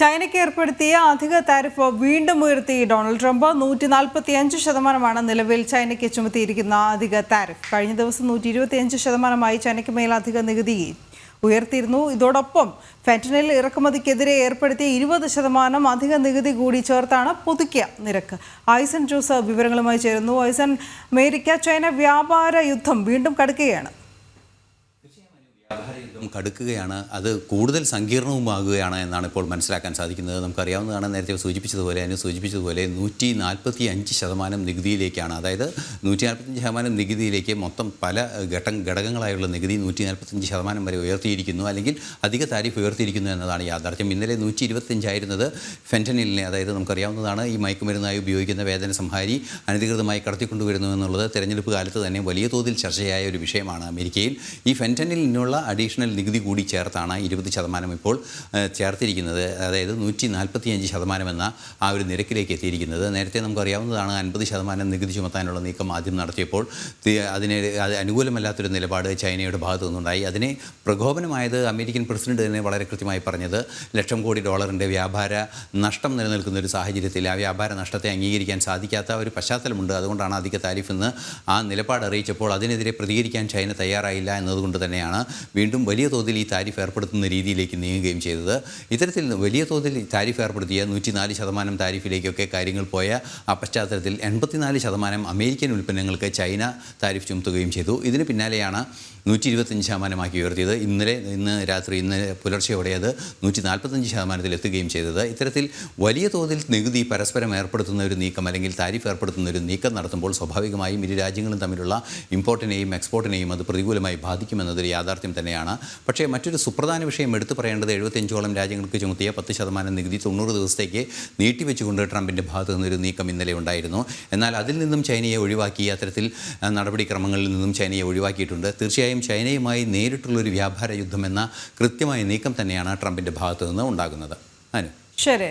ചൈനയ്ക്ക് ഏർപ്പെടുത്തിയ അധിക താരിഫ് വീണ്ടും ഉയർത്തി ഡൊണാൾഡ് ട്രംപ്. 145% നിലവിൽ ചൈനയ്ക്ക് ചുമത്തിയിരിക്കുന്ന അധിക താരിഫ്. കഴിഞ്ഞ ദിവസം 125% ചൈനയ്ക്ക് മേൽ അധിക നികുതി ഉയർത്തിയിരുന്നു. ഇതോടൊപ്പം ഫെന്റനിൽ ഇറക്കുമതിക്കെതിരെ ഏർപ്പെടുത്തിയ 20% അധിക നികുതി കൂടി ചേർത്താണ് പുതുക്കിയ നിരക്ക്. ഐസൻ ജോസ് വിവരങ്ങളുമായി ചേരുന്നു. ഐസൻ, അമേരിക്ക ചൈന വ്യാപാര യുദ്ധം വീണ്ടും കടുക്കുകയാണ്. വ്യാപാര യുദ്ധം കടുക്കുകയാണ്, അത് കൂടുതൽ സങ്കീർണവുമാകുകയാണ് എന്നാണ് ഇപ്പോൾ മനസ്സിലാക്കാൻ സാധിക്കുന്നത്. നമുക്കറിയാവുന്നതാണ്, നേരത്തെ സൂചിപ്പിച്ചതുപോലെ 145% നികുതിയിലേക്കാണ്, അതായത് 145% നികുതിയിലേക്ക് മൊത്തം പല ഘടകങ്ങളായുള്ള നികുതി 145% വരെ ഉയർത്തിയിരിക്കുന്നു, അല്ലെങ്കിൽ അധിക താരിഫ് ഉയർത്തിയിരിക്കുന്നു എന്നതാണ് യാഥാർത്ഥ്യം. ഇന്നലെ 125 ആയിരുന്നത് ഫെന്റനിലിനെ, അതായത് നമുക്കറിയാവുന്നതാണ് ഈ മയക്കുമരുന്നായി ഉപയോഗിക്കുന്ന വേദന സംഹാരി അനധികൃതമായി കടത്തിക്കൊണ്ടുവരുന്നു എന്നുള്ളത് തെരഞ്ഞെടുപ്പ് കാലത്ത് തന്നെ വലിയ തോതിൽ ചർച്ചയായ ഒരു വിഷയമാണ് അമേരിക്കയിൽ. ഈ ഫെന്റനിലിനുള്ള അഡീഷണൽ നികുതി കൂടി ചേർത്താണ് 20% ഇപ്പോൾ ചേർത്തിരിക്കുന്നത്, അതായത് 145% എന്ന ആ ഒരു നിരക്കിലേക്ക് എത്തിയിരിക്കുന്നത്. നേരത്തെ നമുക്കറിയാവുന്നതാണ് 50% നികുതി ചുമത്താനുള്ള നീക്കം ആദ്യം നടത്തിയപ്പോൾ അത് അനുകൂലമല്ലാത്തൊരു നിലപാട് ചൈനയുടെ ഭാഗത്തു നിന്നുണ്ടായി. അതിനെ പ്രകോപനമായത് അമേരിക്കൻ പ്രസിഡന്റ് തന്നെ വളരെ കൃത്യമായി പറഞ്ഞത്, $1,00,000 കോടി വ്യാപാര നഷ്ടം നിലനിൽക്കുന്ന ഒരു സാഹചര്യത്തിൽ ആ വ്യാപാര നഷ്ടത്തെ അംഗീകരിക്കാൻ സാധിക്കാത്ത ഒരു പശ്ചാത്തലമുണ്ട്. അതുകൊണ്ടാണ് അധിക താരിഫെന്ന് ആ നിലപാട് അറിയിച്ചപ്പോൾ അതിനെതിരെ പ്രതികരിക്കാൻ ചൈന തയ്യാറായില്ല എന്നതുകൊണ്ട് തന്നെയാണ് വീണ്ടും വലിയ തോതിൽ ഈ താരിഫ് ഏർപ്പെടുത്തുന്ന രീതിയിലേക്ക് നീങ്ങുകയും ചെയ്തത്. ഇത്തരത്തിൽ വലിയ തോതിൽ താരിഫ് ഏർപ്പെടുത്തിയ 104% താരിഫിലേക്കൊക്കെ കാര്യങ്ങൾ പോയ ആ പശ്ചാത്തലത്തിൽ 84% അമേരിക്കൻ ഉൽപ്പന്നങ്ങൾക്ക് ചൈന താരിഫ് ചുമത്തുകയും ചെയ്തു. ഇതിന് പിന്നാലെയാണ് 125% ഉയർത്തിയത്. ഇന്ന് പുലർച്ചെയോടെ അത് 145% എത്തുകയും ചെയ്തത്. ഇത്തരത്തിൽ വലിയ തോതിൽ നികുതി പരസ്പരം ഏർപ്പെടുത്തുന്ന ഒരു നീക്കം, അല്ലെങ്കിൽ താരിഫ് ഏർപ്പെടുത്തുന്ന ഒരു നീക്കം നടത്തുമ്പോൾ സ്വാഭാവികമായും ഇരു രാജ്യങ്ങളും തമ്മിലുള്ള ഇമ്പോർട്ടിനെയും എക്സ്പോർട്ടിനെയും അത് പ്രതികൂലമായി ബാധിക്കുമെന്നതൊരു യാഥാർത്ഥ്യം തന്നെയാണ്. പക്ഷേ മറ്റൊരു സുപ്രധാന വിഷയം എടുത്തു പറയേണ്ടത്, 75ഓളം രാജ്യങ്ങൾക്ക് ചുമത്തിയ 10% നികുതി 90 ദിവസത്തേക്ക് നീട്ടിവെച്ചുകൊണ്ട് ട്രംപിൻ്റെ ഭാഗത്തു നിന്നൊരു നീക്കം ഇന്നലെ ഉണ്ടായിരുന്നു. എന്നാൽ അതിൽ നിന്നും ചൈനയെ ഒഴിവാക്കി, അത്തരത്തിൽ നടപടിക്രമങ്ങളിൽ നിന്നും ചൈനയെ ഒഴിവാക്കിയിട്ടുണ്ട്. തീർച്ചയായും ചൈനയുമായി നേരിട്ടുള്ളൊരു വ്യാപാര യുദ്ധം എന്ന കൃത്യമായ നീക്കം തന്നെയാണ് ട്രംപിൻ്റെ ഭാഗത്തു നിന്ന് ഉണ്ടാകുന്നത്. ശരി.